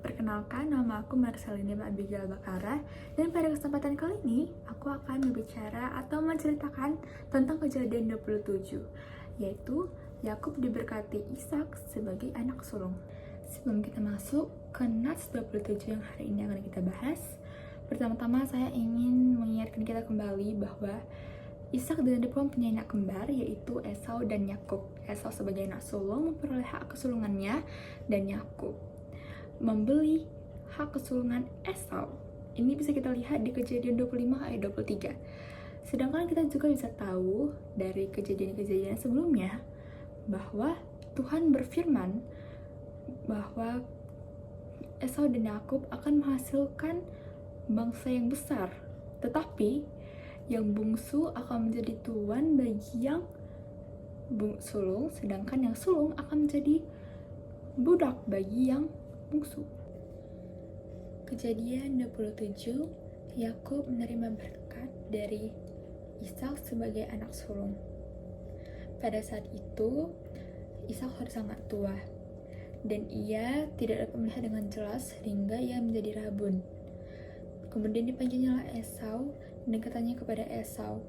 Perkenalkan, nama aku Marcelini Abigail Bakara, dan pada kesempatan kali ini, aku akan berbicara atau menceritakan tentang kejadian 27, yaitu Yakub diberkati Ishak sebagai anak sulung. Sebelum kita masuk ke Nats 27 yang hari ini akan kita bahas, pertama-tama saya ingin mengingatkan kita kembali bahwa Ishak dan Yakob mempunyai anak kembar, yaitu Esau dan Yakub. Esau sebagai anak sulung memperoleh hak kesulungannya, dan Yakub membeli hak kesulungan Esau. Ini bisa kita lihat di Kejadian 25 ayat 23. Sedangkan kita juga bisa tahu dari kejadian-kejadian sebelumnya bahwa Tuhan berfirman bahwa Esau dan Yakub akan menghasilkan bangsa yang besar, tetapi yang bungsu akan menjadi tuan bagi yang sulung, sedangkan yang sulung akan menjadi budak bagi yang bungsu. Kejadian 27, Yakub menerima berkat dari Ishak sebagai anak sulung. Pada saat itu, Ishak sudah sangat tua, dan ia tidak dapat melihat dengan jelas sehingga ia menjadi rabun. Kemudian dipanggilnya Esau, dan katanya kepada Esau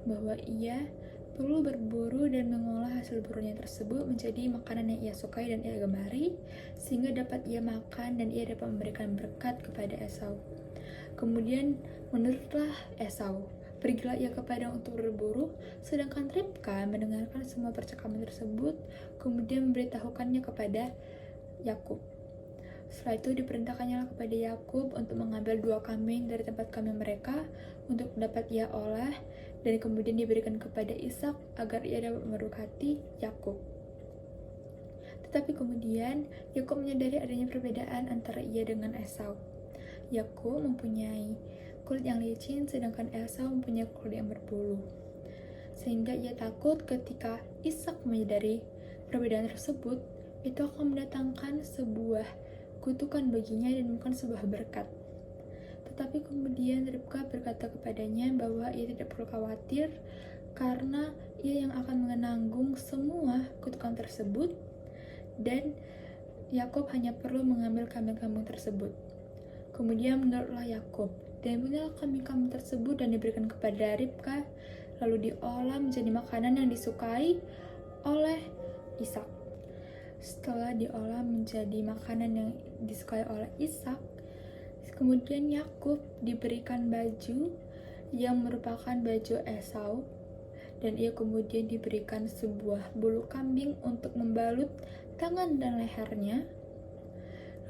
bahwa ia perlu berburu dan mengolah hasil burunya tersebut menjadi makanan yang ia sukai dan ia gemari, sehingga dapat ia makan dan ia dapat memberikan berkat kepada Esau. Kemudian menurutlah Esau, pergilah ia ke padang untuk berburu, sedangkan Ribka mendengarkan semua percakapan tersebut, kemudian memberitahukannya kepada Yakub. Setelah itu diperintahkannya kepada Yakub untuk mengambil 2 kambing dari tempat kambing mereka untuk dapat ia olah, dan kemudian diberikan kepada Ishak agar ia dapat memberkati Yakub. Tetapi kemudian Yakub menyadari adanya perbedaan antara ia dengan Esau. Yakub mempunyai kulit yang licin, sedangkan Esau mempunyai kulit yang berbulu. Sehingga ia takut ketika Ishak menyadari perbedaan tersebut, itu akan mendatangkan sebuah kutukan baginya dan bukan sebuah berkat. Tetapi kemudian Ribka berkata kepadanya bahwa ia tidak perlu khawatir karena ia yang akan menanggung semua kutukan tersebut, dan Yakub hanya perlu mengambil kambing-kambing tersebut. Kemudian menurutlah Yakub, dan punyalah kambing-kambing tersebut dan diberikan kepada Ribka, lalu diolah menjadi makanan yang disukai oleh Ishak. Setelah diolah menjadi makanan yang disukai oleh Ishak, kemudian Yakub diberikan baju yang merupakan baju Esau, dan ia kemudian diberikan sebuah bulu kambing untuk membalut tangan dan lehernya.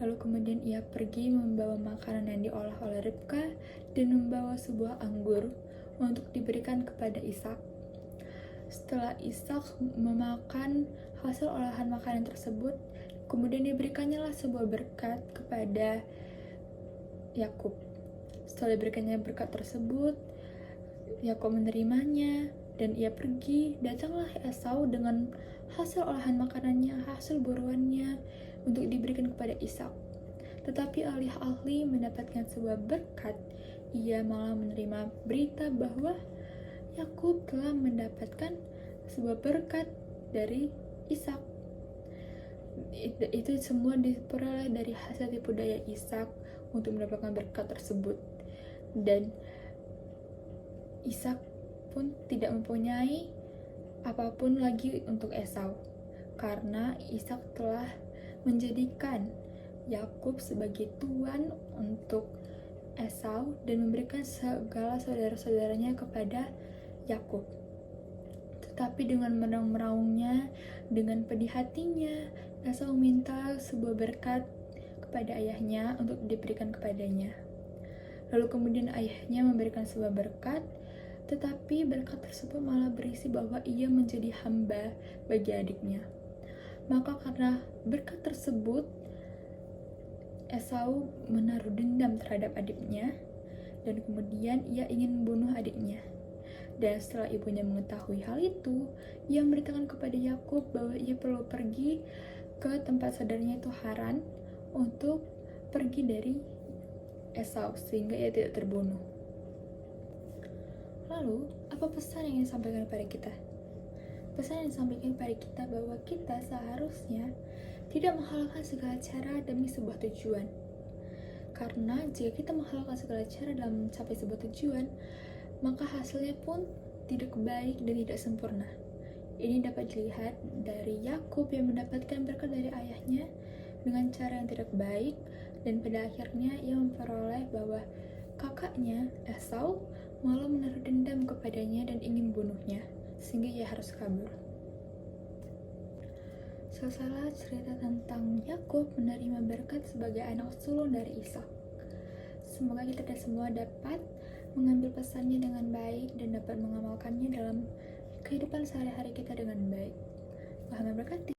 Lalu kemudian ia pergi membawa makanan yang diolah oleh Ribka dan membawa sebuah anggur untuk diberikan kepada Ishak. Setelah Ishak memakan hasil olahan makanan tersebut, kemudian diberikannya sebuah berkat kepada Yakub. Setelah diberikannya berkat tersebut, Yakub menerimanya dan ia pergi. Datanglah Esau dengan hasil olahan makanannya, hasil buruannya untuk diberikan kepada Ishak. Tetapi alih-alih mendapatkan sebuah berkat, ia malah menerima berita bahwa Yakub telah mendapatkan sebuah berkat dari Ishak. Itu semua diperoleh dari hasil tipu daya Ishak untuk mendapatkan berkat tersebut, dan Ishak pun tidak mempunyai apapun lagi untuk Esau karena Ishak telah menjadikan Yakub sebagai tuan untuk Esau dan memberikan segala saudara-saudaranya kepada Yakub. Tetapi dengan meraung-meraungnya, dengan pedih hatinya, Esau meminta sebuah berkat kepada ayahnya untuk diberikan kepadanya. Lalu kemudian ayahnya memberikan sebuah berkat, tetapi berkat tersebut malah berisi bahwa ia menjadi hamba bagi adiknya. Maka karena berkat tersebut, Esau menaruh dendam terhadap adiknya, dan kemudian ia ingin membunuh adiknya. Dan setelah ibunya mengetahui hal itu, ia memberitakan kepada Yakub bahwa ia perlu pergi ke tempat saudaranya itu Haran untuk pergi dari Esau sehingga ia tidak terbunuh. Lalu, apa pesan yang disampaikan kepada kita? Pesan yang disampaikan kepada kita bahwa kita seharusnya tidak menghalalkan segala cara demi sebuah tujuan. Karena jika kita menghalalkan segala cara dalam mencapai sebuah tujuan, maka hasilnya pun tidak baik dan tidak sempurna. Ini dapat dilihat dari Yakub yang mendapatkan berkat dari ayahnya dengan cara yang tidak baik, dan pada akhirnya ia memperoleh bahwa kakaknya Esau malah menaruh dendam kepadanya dan ingin membunuhnya, sehingga ia harus kabur. Selesailah cerita tentang Yakub menerima berkat sebagai anak sulung dari Ishak. Semoga kita semua dapat mengambil pesannya dengan baik dan dapat mengamalkannya dalam kehidupan sehari-hari kita dengan baik. Tuhan memberkati.